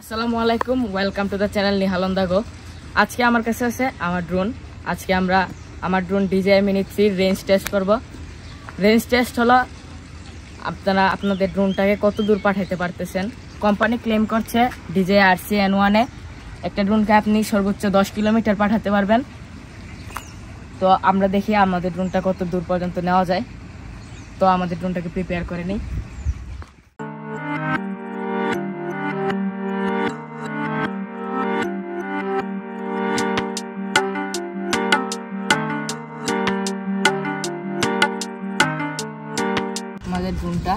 আসসালামু আলাইকুম, welcome to the channel নিহালন্দা গো। আজকে আমার কাছে আছে আমার ড্রোন। আজকে আমরা আমার drone DJI Mini 3 range test করব। রেঞ্জ টেস্ট হলো আপনারা আপনাদের ড্রোনটাকে কত দূর পাঠাতে পারতেছেন। কোম্পানি ক্লেম করছে DJI RC-N1 এ একটা ড্রোনকে আপনি সর্বোচ্চ 10 কিলোমিটার পাঠাতে পারবেন। তো আমরা দেখি আমাদের ড্রোনটা কত দূর পর্যন্ত নেওয়া যায়। তো আমাদের ড্রোনটাকে প্রিপেয়ার করে নিই। আমাদের ড্রোনটা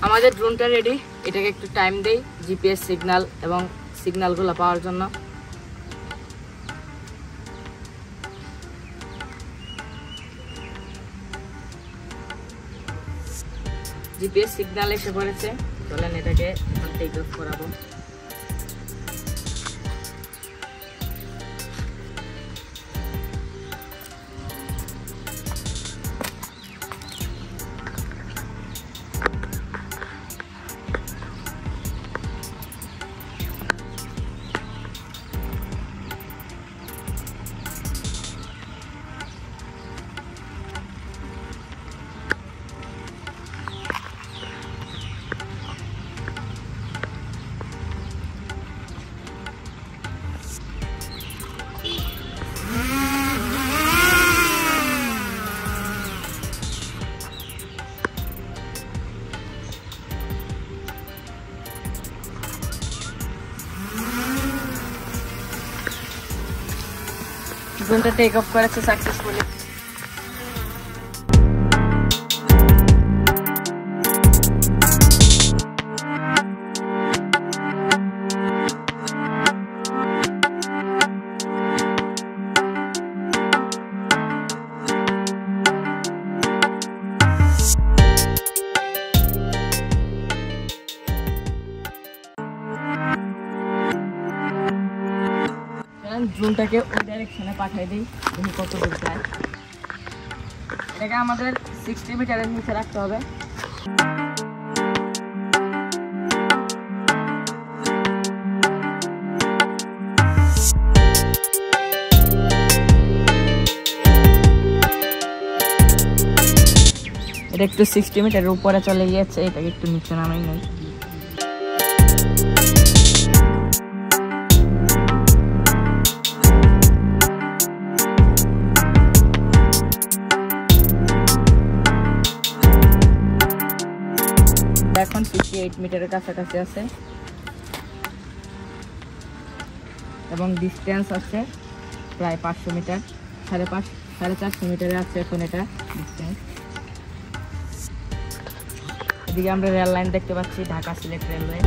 আমাদের ড্রোনটা রেডি। এটাকে একটু টাইম দেই জিপিএস সিগন্যাল এবং সিগন্যালগুলো পাওয়ার জন্য। জিপিএস সিগন্যাল এসে পড়েছে। চলেন এটাকে টেক অফ করাবো। ড্রোনটা টেক অফ করেছে সাকসেসফুলি। ড্রোনটাকে ওই ডাইরেকশনে পাঠিয়ে দিই, দেখি কত দূর যায়। এটাকে আমাদের 60 মিটারের নিচে রাখতে হবে। এটা একটু 60 মিটারের উপরে চলে গিয়েছে, এটাকে একটু নিচে নামাই নেই। এখন 58 মিটারের কাছাকাছি আছে এবং ডিস্টেন্স আছে প্রায় 500 মিটার। 450 মিটারে আছে এখন এটা ডিস্টেন্স। এদিকে আমরা রেল লাইন দেখতে পাচ্ছি, ঢাকা সিলেট রেলওয়ে।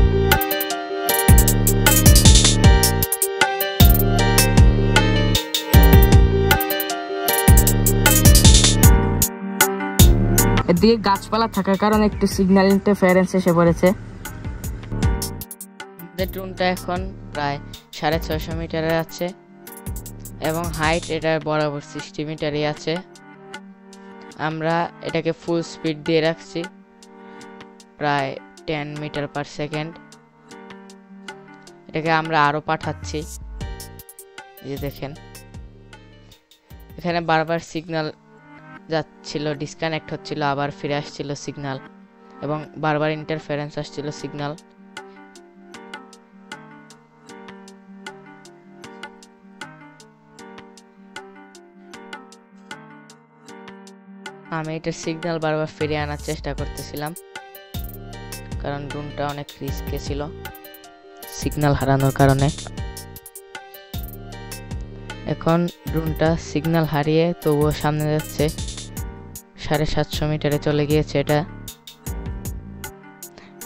এদিকে গাছপালা থাকার কারণে একটু সিগন্যাল ইন্টারফারেন্স এসে পড়েছে। ড্রোনটা এখন প্রায় 650 মিটারে আছে এবং হাইট এটার বরাবর 60 মিটারই আছে। আমরা এটাকে ফুল স্পিড দিয়ে রাখছি, প্রায় 10 মিটার পার সেকেন্ড। এটাকে আমরা আরো পাঠাচ্ছি, এই যে দেখেন এখানে বারবার সিগন্যাল যাচ্ছিল, ডিসকানেক্ট হচ্ছিল, আবার ফিরে আসছিল সিগন্যাল, এবং বারবার ইন্টারফারেন্স আসছিল সিগন্যাল। আমি এটার সিগন্যাল বারবার ফিরিয়ে আনার চেষ্টা করতেছিলাম, কারণ ড্রোনটা অনেক রিস্কে ছিল সিগন্যাল হারানোর কারণে। এখন ড্রোনটা সিগন্যাল হারিয়ে তবুও সামনে যাচ্ছে, 750 মিটারে চলে গিয়েছে।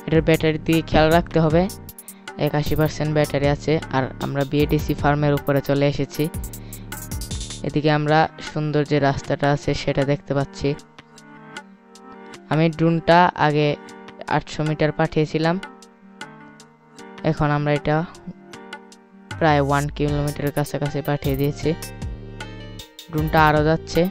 এটার ব্যাটারির দিকে খেয়াল রাখতে হবে, 81% ব্যাটারি আছে। আর আমরা বিএডিসি ফার্মের উপরে চলে এসেছি। এদিকে আমরা সুন্দর যে রাস্তাটা আছে সেটা দেখতে পাচ্ছি। আমি ড্রোনটা আগে 800 মিটার পাঠিয়েছিলাম, এখন আমরা এটা প্রায় 1 কিলোমিটারের কাছাকাছি পাঠিয়ে দিয়েছি। ড্রোনটা আরো যাচ্ছে।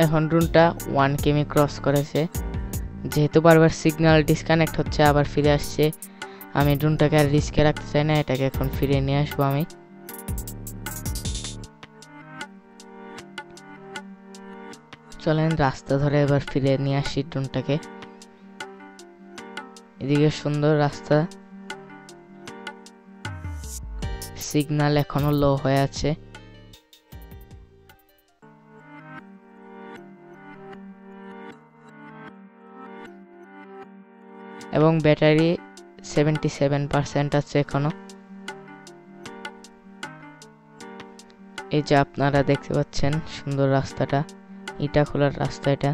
এখন ড্রোনটা 1 কিমি ক্রস করেছে। যেহেতু বারবার সিগন্যাল ডিসকানেক্ট হচ্ছে আবার ফিরে আসছে, আমি ড্রোনটাকে আর রিস্কে রাখতে চাই না, এটাকে এখন ফিরিয়ে নিয়ে আসবো আমি। চলেন রাস্তা ধরে এবার ফিরে নিয়ে আসি ড্রোনটাকে। এদিকে সুন্দর রাস্তা, সিগন্যাল এখনো লো হয়ে আছে। এবং ব্যাটারি 77% আছে এখনো। এই যে আপনারা দেখতে পাচ্ছেন সুন্দর রাস্তাটা, ইটা খোলার রাস্তা এটা।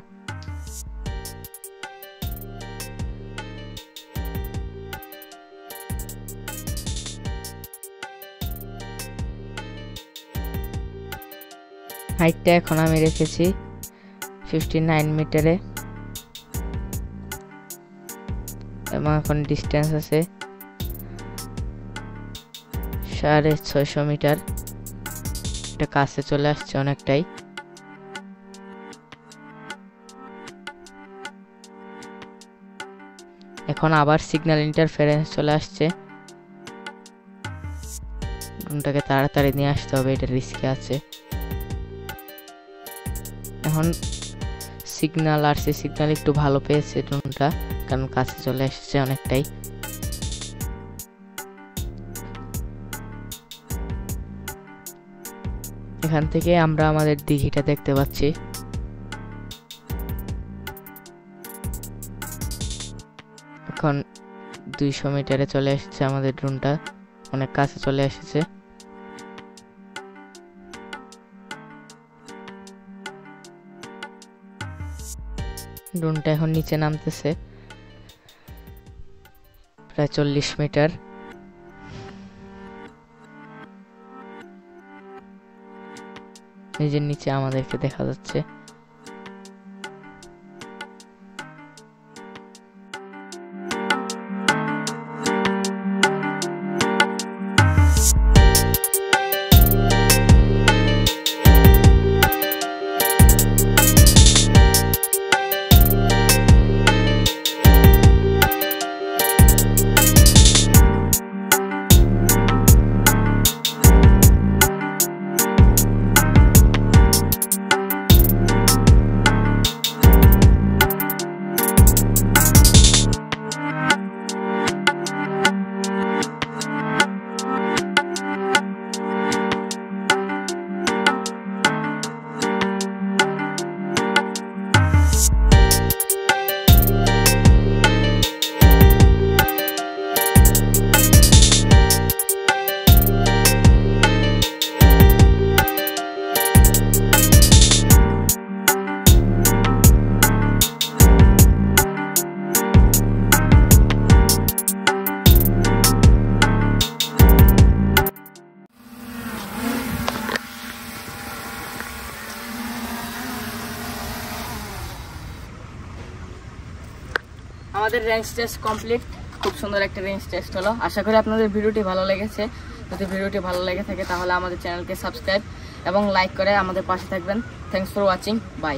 হাইটটা এখন আমি রেখেছি 59 মিটারে এবং এখন ডিস্টেন্স আছে 650 মিটার। এটা কাছে চলে আসছে অনেকটাই। এখন আবার সিগন্যাল ইন্টারফারেন্স চলে আসছে, ড্রোনটাকে তাড়াতাড়ি নিয়ে আসতে হবে, এটা রিস্কে আছে। এখন সিগন্যাল আসছে, সিগন্যাল একটু ভালো পেয়েছে ড্রোনটা, কারণ কাছে চলে এসেছে অনেকটাই। এখান থেকে আমরা আমাদের দিঘিটা দেখতে পাচ্ছি। এখন 200 মিটারে চলে এসেছে আমাদের ড্রোনটা, অনেক কাছে চলে এসেছে। ড্রোনটা এখন নিচে নামতেছে প্রায় 40 মিটার। নিজের নিচে আমাদেরকে দেখা যাচ্ছে। আমাদের রেঞ্জ টেস্ট কমপ্লিট। খুব সুন্দর একটা রেঞ্জ টেস্ট হলো। আশা করি আপনাদের ভিডিওটি ভালো লেগেছে। যদি ভিডিওটি ভালো লেগে থাকে তাহলে আমাদের চ্যানেলকে সাবস্ক্রাইব এবং লাইক করে আমাদের পাশে থাকবেন। Thanks for watching. বাই।